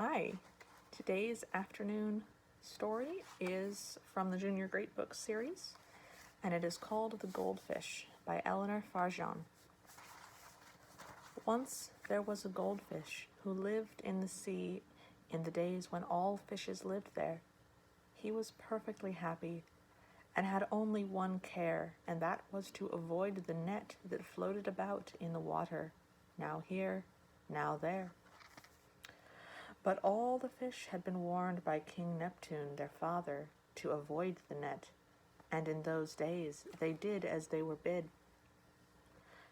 Hi, today's afternoon story is from the Junior Great Books series, and it is called The Goldfish by Eleanor Farjeon. Once there was a goldfish who lived in the sea in the days when all fishes lived there. He was perfectly happy and had only one care, and that was to avoid the net that floated about in the water, now here, now there. But all the fish had been warned by King Neptune, their father, to avoid the net, and in those days they did as they were bid.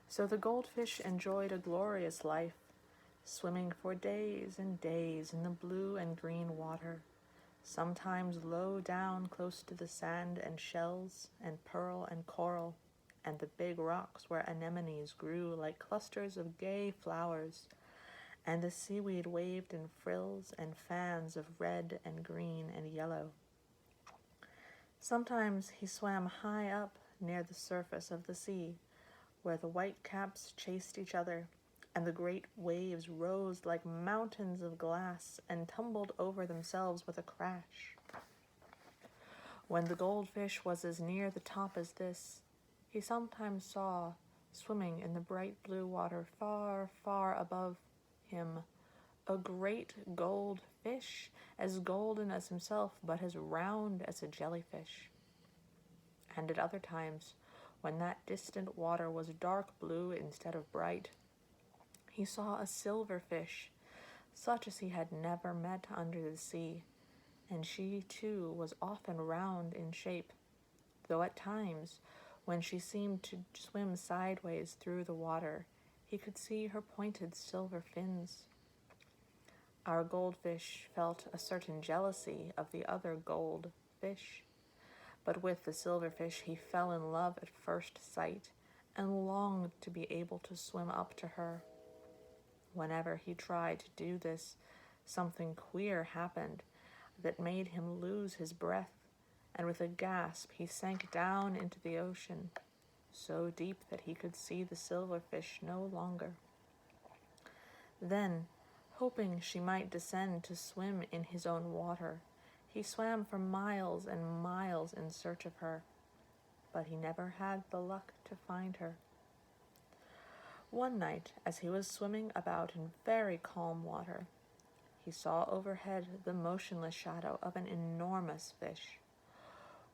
So the goldfish enjoyed a glorious life, swimming for days and days in the blue and green water, sometimes low down close to the sand and shells and pearl and coral, and the big rocks where anemones grew like clusters of gay flowers, and the seaweed waved in frills and fans of red and green and yellow. Sometimes he swam high up near the surface of the sea, where the white caps chased each other, and the great waves rose like mountains of glass and tumbled over themselves with a crash. When the goldfish was as near the top as this, he sometimes saw, swimming in the bright blue water far, far above him, a great gold fish, as golden as himself, but as round as a jellyfish. And at other times, when that distant water was dark blue instead of bright, he saw a silver fish, such as he had never met under the sea, and she too was often round in shape, though at times, when she seemed to swim sideways through the water, he could see her pointed silver fins. Our goldfish felt a certain jealousy of the other gold fish, but with the silverfish he fell in love at first sight and longed to be able to swim up to her. Whenever he tried to do this, something queer happened that made him lose his breath, and with a gasp he sank down into the ocean, so deep that he could see the silverfish no longer. Then, hoping she might descend to swim in his own water, he swam for miles and miles in search of her, but he never had the luck to find her. One night, as he was swimming about in very calm water, he saw overhead the motionless shadow of an enormous fish.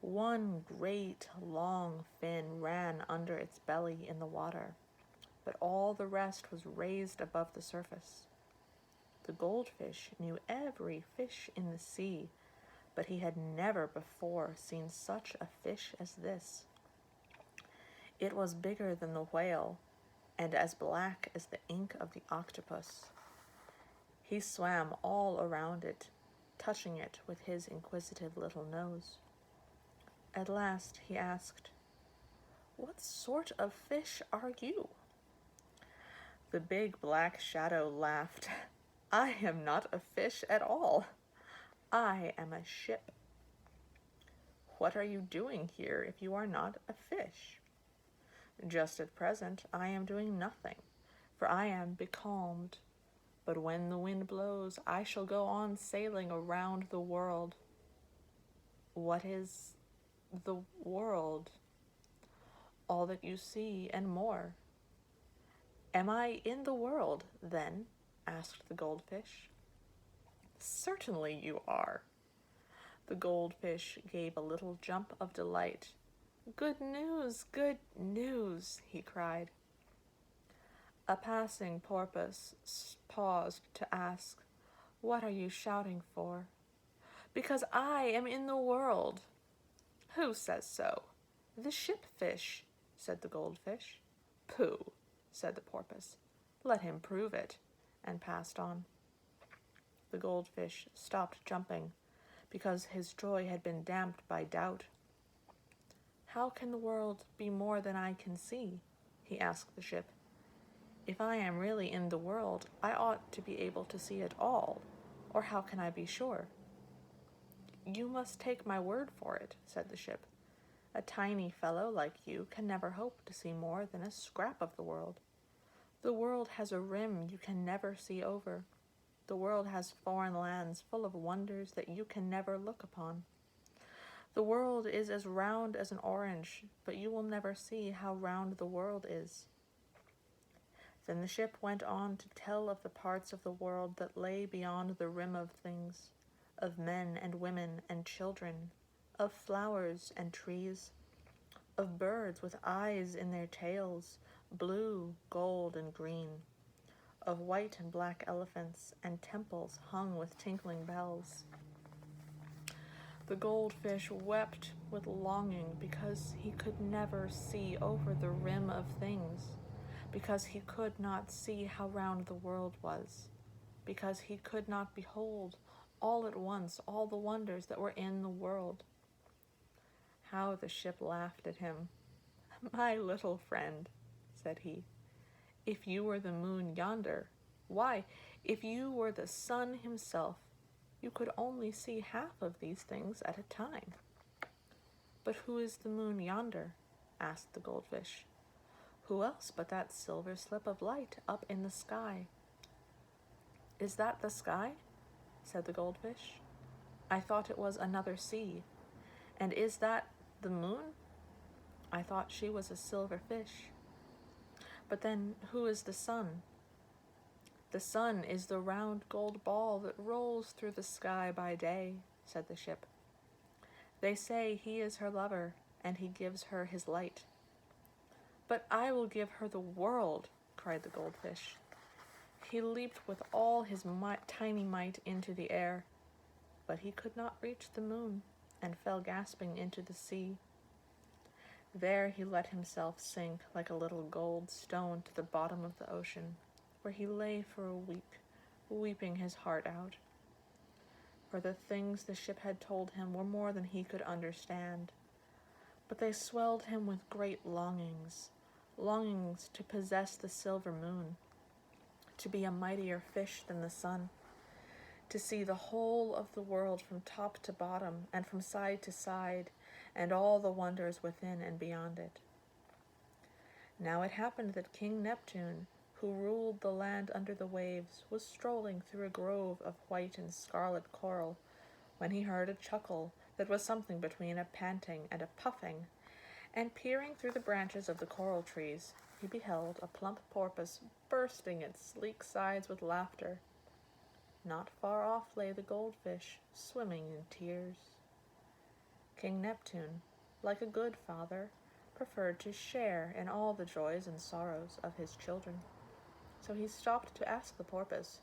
One great long fin ran under its belly in the water, but all the rest was raised above the surface. The goldfish knew every fish in the sea, but he had never before seen such a fish as this. It was bigger than the whale, and as black as the ink of the octopus. He swam all around it, touching it with his inquisitive little nose. At last he asked, "What sort of fish are you?" The big black shadow laughed. "I am not a fish at all. I am a ship." "What are you doing here if you are not a fish?" "Just at present I am doing nothing, for I am becalmed. But when the wind blows, I shall go on sailing around the world." "What is the world?" "All that you see and more." "Am I in the world, then?" asked the goldfish. "Certainly you are." The goldfish gave a little jump of delight. "Good news, good news," he cried. A passing porpoise paused to ask, "What are you shouting for?" "Because I am in the world." "Who says so?" "The shipfish," said the goldfish. "Pooh," said the porpoise. "Let him prove it," and passed on. The goldfish stopped jumping, because his joy had been damped by doubt. "How can the world be more than I can see?" he asked the ship. "If I am really in the world, I ought to be able to see it all, or how can I be sure?" "You must take my word for it," said the ship. "A tiny fellow like you can never hope to see more than a scrap of the world. The world has a rim you can never see over. The world has foreign lands full of wonders that you can never look upon. The world is as round as an orange, but you will never see how round the world is. Then the ship went on to tell of the parts of the world that lay beyond the rim of things, of men and women and children, of flowers and trees, of birds with eyes in their tails, blue, gold, and green, of white and black elephants and temples hung with tinkling bells. The goldfish wept with longing because he could never see over the rim of things, because he could not see how round the world was, because he could not behold all at once all the wonders that were in the world. How the ship laughed at him. "My little friend," said he, "if you were the moon yonder, why, if you were the sun himself, you could only see half of these things at a time." "But who is the moon yonder?" asked the goldfish. "Who else but that silver slip of light up in the sky?" "Is that the sky?" said the goldfish. "I thought it was another sea. And is that the moon? I thought she was a silver fish. But then who is the sun?" "The sun is the round gold ball that rolls through the sky by day," said the ship. "They say he is her lover, and he gives her his light." "But I will give her the world," cried the goldfish. He leaped with all his tiny might into the air, but he could not reach the moon, and fell gasping into the sea. There he let himself sink like a little gold stone to the bottom of the ocean, where he lay for a week, weeping his heart out. For the things the ship had told him were more than he could understand, but they swelled him with great longings to possess the silver moon, to be a mightier fish than the sun, to see the whole of the world from top to bottom and from side to side, and all the wonders within and beyond it. Now it happened that King Neptune, who ruled the land under the waves, was strolling through a grove of white and scarlet coral, when he heard a chuckle that was something between a panting and a puffing, and peering through the branches of the coral trees, he beheld a plump porpoise bursting its sleek sides with laughter. Not far off lay the goldfish, swimming in tears. King Neptune, like a good father, preferred to share in all the joys and sorrows of his children. So he stopped to ask the porpoise,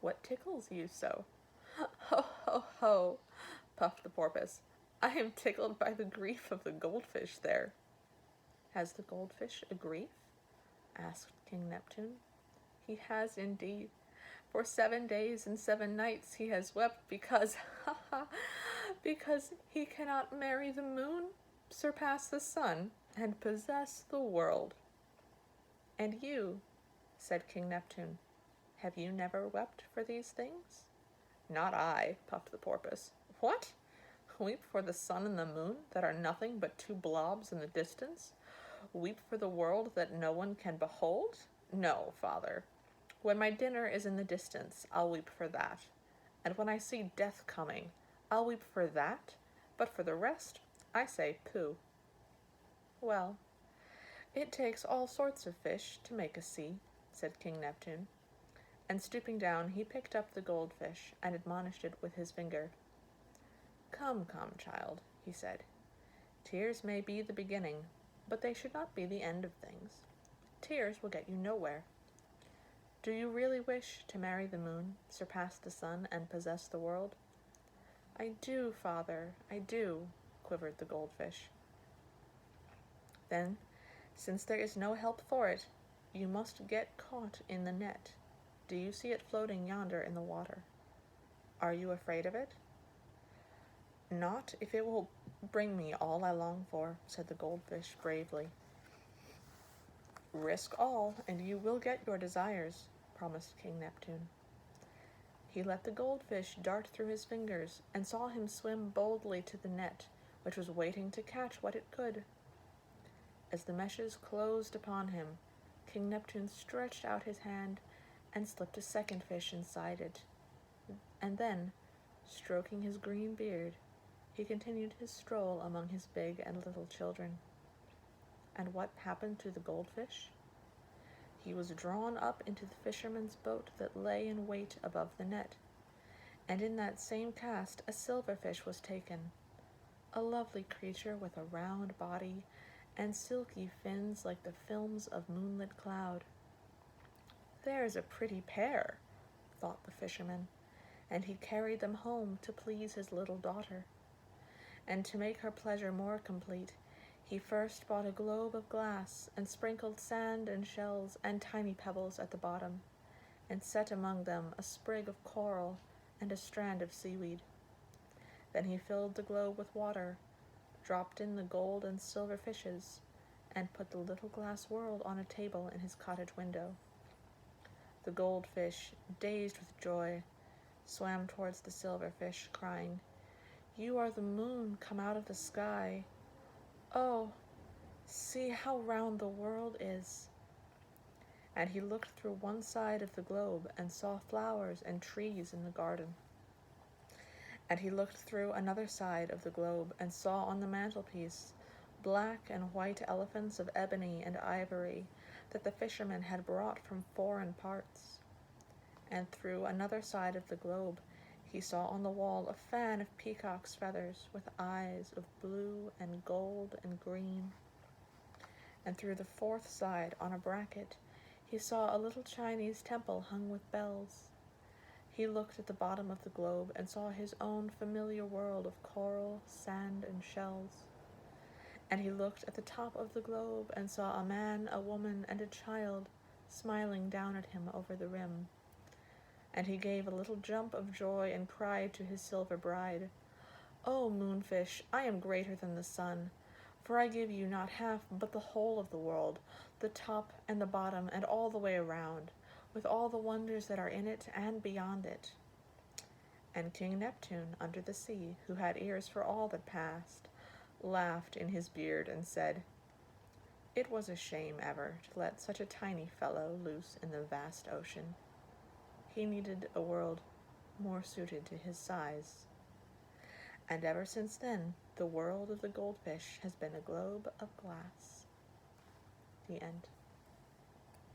"What tickles you so?" "Ho, ho, ho," puffed the porpoise. "I am tickled by the grief of the goldfish there." "Has the goldfish a grief?" asked King Neptune. "He has indeed. For 7 days and 7 nights he has wept because, because he cannot marry the moon, surpass the sun, and possess the world." "And you," said King Neptune, "have you never wept for these things?" "Not I," puffed the porpoise. "What? Weep for the sun and the moon that are nothing but 2 blobs in the distance? Weep for the world that no one can behold? No, father. When my dinner is in the distance, I'll weep for that. And when I see death coming, I'll weep for that. But for the rest, I say pooh." "Well, it takes all sorts of fish to make a sea," said King Neptune. And stooping down, he picked up the goldfish and admonished it with his finger. Come, child," he said. "Tears may be the beginning, but they should not be the end of things. Tears will get you nowhere. Do you really wish to marry the moon, surpass the sun, and possess the world?" "I do, father, I do," quivered the goldfish. "Then, since there is no help for it, you must get caught in the net. Do you see it floating yonder in the water? Are you afraid of it?" "Not if it will bring me all I long for," said the goldfish bravely. "Risk all, and you will get your desires," promised King Neptune. He let the goldfish dart through his fingers, and saw him swim boldly to the net, which was waiting to catch what it could. As the meshes closed upon him, King Neptune stretched out his hand and slipped a second fish inside it, and then, stroking his green beard, he continued his stroll among his big and little children. And what happened to the goldfish? He was drawn up into the fisherman's boat that lay in wait above the net, and in that same cast a silverfish was taken, a lovely creature with a round body and silky fins like the films of moonlit cloud. "There's a pretty pair," thought the fisherman, and he carried them home to please his little daughter. And to make her pleasure more complete, he first bought a globe of glass and sprinkled sand and shells and tiny pebbles at the bottom, and set among them a sprig of coral and a strand of seaweed. Then he filled the globe with water, dropped in the gold and silver fishes, and put the little glass world on a table in his cottage window. The goldfish, dazed with joy, swam towards the silverfish, crying, "You are the moon come out of the sky. Oh, see how round the world is." And he looked through one side of the globe and saw flowers and trees in the garden. And he looked through another side of the globe and saw on the mantelpiece black and white elephants of ebony and ivory that the fisherman had brought from foreign parts. And through another side of the globe he saw on the wall a fan of peacock's feathers with eyes of blue and gold and green. And through the fourth side, on a bracket, he saw a little Chinese temple hung with bells. He looked at the bottom of the globe and saw his own familiar world of coral, sand, and shells. And he looked at the top of the globe and saw a man, a woman, and a child smiling down at him over the rim. And he gave a little jump of joy and cried to his silver bride, "O moonfish, I am greater than the sun, for I give you not half but the whole of the world, the top and the bottom and all the way around, with all the wonders that are in it and beyond it." And King Neptune, under the sea, who had ears for all that passed, laughed in his beard and said, "It was a shame ever to let such a tiny fellow loose in the vast ocean. He needed a world more suited to his size." And ever since then, the world of the goldfish has been a globe of glass. The end.